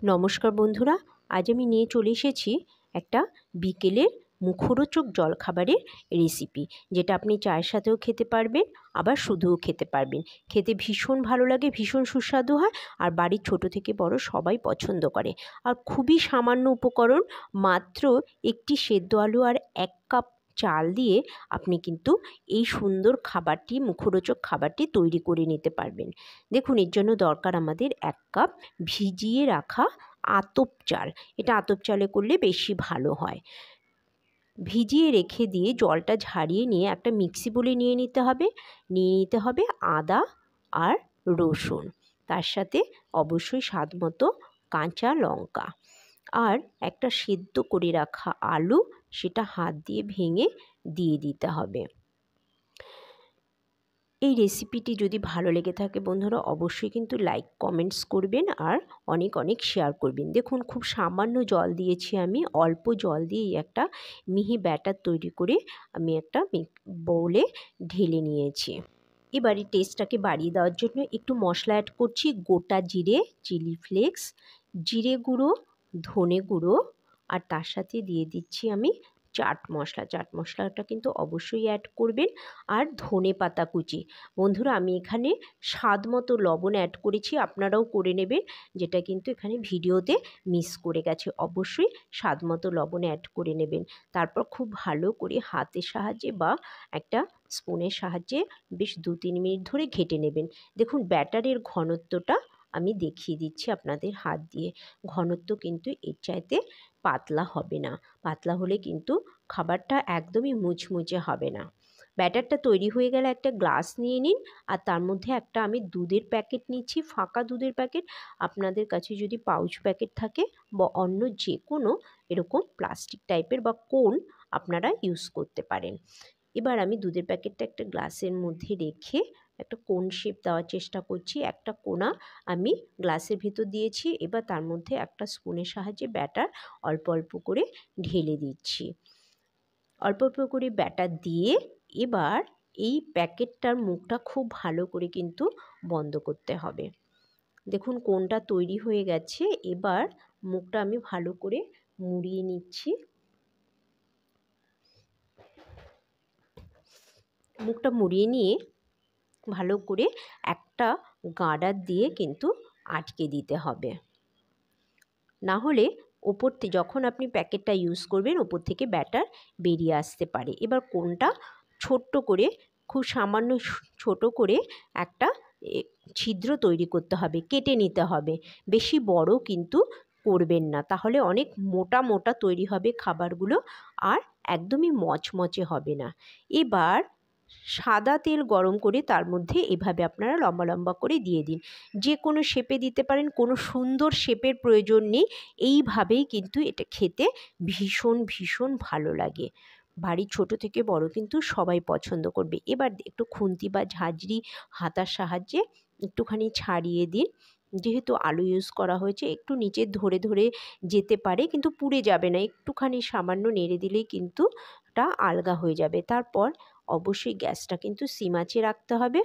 নমস্কার বন্ধুরা, আজ আমি নিয়ে চলে এসেছি একটা বিকেলের মুখরোচক জলখাবারের রেসিপি, যেটা আপনি চায়ের সাথেও খেতে পারবেন, আবার শুধুও খেতে পারবেন। খেতে ভীষণ ভালো লাগে, ভীষণ সুস্বাদু হয়, আর বাড়ির ছোট থেকে বড় সবাই পছন্দ করে। আর খুবই সামান্য উপকরণ, মাত্র একটি সেদ্ধ আলু আর 1 কাপ চাল দিয়ে আপনি কিন্তু এই সুন্দর খাবারটি, মুখরোচক খাবারটি তৈরি করে নিতে পারবেন। দেখুন, এর জন্য দরকার আমাদের 1 কাপ ভিজিয়ে রাখা আতপ চাল। এটা আতপ চালে করলে বেশি ভালো হয়। ভিজিয়ে রেখে দিয়ে জলটা ঝারিয়ে নিয়ে একটা মিক্সি বলে নিয়ে নিতে হবে আদা আর রসুন, তার সাথে অবশ্যই স্বাদ মতো কাঁচা লঙ্কা, আর একটা সেদ্ধ করে রাখা আলু, সেটা হাত দিয়ে ভেঙে দিয়ে দিতে হবে। এই রেসিপিটি যদি ভালো লেগে থাকে বন্ধুরা, অবশ্যই কিন্তু লাইক কমেন্টস করবেন আর অনেক অনেক শেয়ার করবেন। দেখুন, খুব সামান্য জল দিয়েছি আমি, অল্প জল দিয়ে একটা মিহি ব্যাটার তৈরি করে আমি একটা বোলে ঢেলে নিয়েছি। এবারে টেস্টটাকে বাড়িয়ে দেওয়ার জন্য একটু মশলা অ্যাড করছি। গোটা জিরে, চিলি ফ্লেক্স, জিরে গুঁড়ো, ধনে গুঁড়ো, আর তার সাথে দিয়ে দিচ্ছি আমি চাট মশলা। চাট মশলাটা কিন্তু অবশ্যই অ্যাড করবেন, আর ধনে পাতা কুচি। বন্ধুরা, আমি এখানে স্বাদ মতো লবণ অ্যাড করেছি, আপনারাও করে নেবেন, যেটা কিন্তু এখানে ভিডিওতে মিস করে গেছে। অবশ্যই স্বাদ মতো লবণ অ্যাড করে নেবেন। তারপর খুব ভালো করে হাতের সাহায্যে বা একটা স্পুনের সাহায্যে বেশ 2-3 মিনিট ধরে ঘেটে নেবেন। দেখুন, ব্যাটারের ঘনত্বটা আমি দেখিয়ে দিচ্ছি আপনাদের হাত দিয়ে। ঘনত্ব কিন্তু এর চাইতে পাতলা হবে না, পাতলা হলে কিন্তু খাবারটা একদমই মুচমুচে হবে না। ব্যাটারটা তৈরি হয়ে গেলে একটা গ্লাস নিয়ে নিন, আর তার মধ্যে একটা আমি দুধের প্যাকেট নিচ্ছি, ফাঁকা দুধের প্যাকেট। আপনাদের কাছে যদি পাউচ প্যাকেট থাকে বা অন্য যে কোনো এরকম প্লাস্টিক টাইপের বা কোন, আপনারা ইউজ করতে পারেন। এবার আমি দুধের প্যাকেটটা একটা গ্লাসের মধ্যে রেখে একটা কোন শেপ দেওয়ার চেষ্টা করছি। একটা কোনা আমি গ্লাসের ভিতর দিয়েছি। এবার তার মধ্যে একটা স্পুনের সাহায্যে ব্যাটার অল্প অল্প করে ঢেলে দিচ্ছি। অল্প অল্প করে ব্যাটার দিয়ে এবার এই প্যাকেটটার মুখটা খুব ভালো করে কিন্তু বন্ধ করতে হবে। দেখুন, কোনটা তৈরি হয়ে গেছে। এবার মুখটা আমি ভালো করে মুড়িয়ে নিচ্ছি। মুখটা মুড়িয়ে নিয়ে ভালো করে একটা গার্ডার দিয়ে কিন্তু আটকে দিতে হবে, না হলে ওপর থেকে যখন আপনি প্যাকেটটা ইউজ করবেন ওপর থেকে ব্যাটার বেরিয়ে আসতে পারে। এবার কোনটা ছোট্ট করে, খুব সামান্য ছোট করে একটা ছিদ্র তৈরি করতে হবে, কেটে নিতে হবে। বেশি বড় কিন্তু করবেন না, তাহলে অনেক মোটা মোটা তৈরি হবে খাবারগুলো, আর একদমই মচমচে হবে না। এবার সাদা তেল গরম করে তার মধ্যে এভাবে আপনারা লম্বা লম্বা করে দিয়ে দিন। যে কোনো শেপে দিতে পারেন, কোনো সুন্দর শেপের প্রয়োজন নেই। এইভাবেই কিন্তু এটা খেতে ভীষণ ভীষণ ভালো লাগে। বাড়ির ছোট থেকে বড় কিন্তু সবাই পছন্দ করবে। এবার একটু খুন্তি বা ঝাঁঝরি হাতার সাহায্যে একটুখানি ছাড়িয়ে দিন। যেহেতু আলু ইউজ করা হয়েছে, একটু নিচে ধরে ধরে যেতে পারে, কিন্তু পুড়ে যাবে না। একটুখানি সামান্য নেড়ে দিলেই কিন্তু এটা আলগা হয়ে যাবে। তারপর অবশ্যই গ্যাসটা কিন্তু সিম আঁচে রাখতে হবে।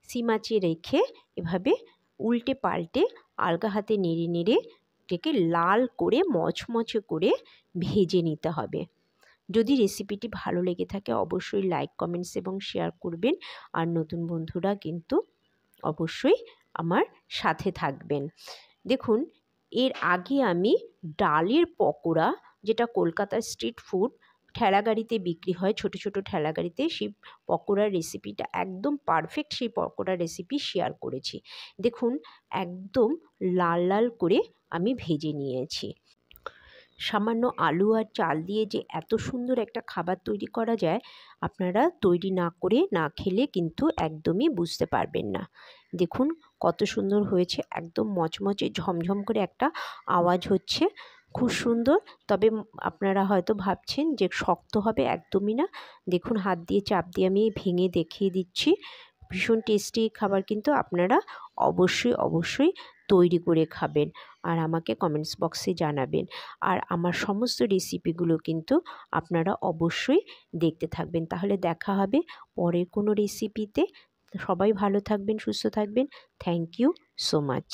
সিম আঁচে রেখে এভাবে উল্টে পাল্টে আলগা হাতে নেড়ে নেড়ে এটাকে লাল করে মচমচে করে ভেজে নিতে হবে। যদি রেসিপিটি ভালো লেগে থাকে অবশ্যই লাইক কমেন্টস এবং শেয়ার করবেন, আর নতুন বন্ধুরা কিন্তু অবশ্যই আমার সাথে থাকবেন। দেখুন, এর আগে আমি ডালের পকোড়া, যেটা কলকাতার স্ট্রিট ফুড, ঠেলাগাড়িতে বিক্রি হয়, ছোট ছোট ঠেলাগাড়িতে, সেই পকোড়ার রেসিপিটা একদম পারফেক্ট, সেই পকোড়ার রেসিপি শেয়ার করেছি। দেখুন, একদম লাল লাল করে আমি ভেজে নিয়েছি। সামান্য আলু আর চাল দিয়ে যে এত সুন্দর একটা খাবার তৈরি করা যায়, আপনারা তৈরি না করে না খেলে কিন্তু একদমই বুঝতে পারবেন না। দেখুন কত সুন্দর হয়েছে, একদম মচমচে ঝমঝম করে একটা আওয়াজ হচ্ছে, খুব সুন্দর। তবে আপনারা হয়তো ভাবছেন যে শক্ত হবে, একদমই না। দেখুন, হাত দিয়ে চাপ দিয়ে আমি ভেঙে দেখিয়ে দিচ্ছি। ভীষণ টেস্টি খাবার, কিন্তু আপনারা অবশ্যই অবশ্যই তৈরি করে খাবেন, আর আমাকে কমেন্টস বক্সে জানাবেন। আর আমার সমস্ত রেসিপিগুলো কিন্তু আপনারা অবশ্যই দেখতে থাকবেন। তাহলে দেখা হবে পরের কোনো রেসিপিতে। সবাই ভালো থাকবেন, সুস্থ থাকবেন। Thank you so much.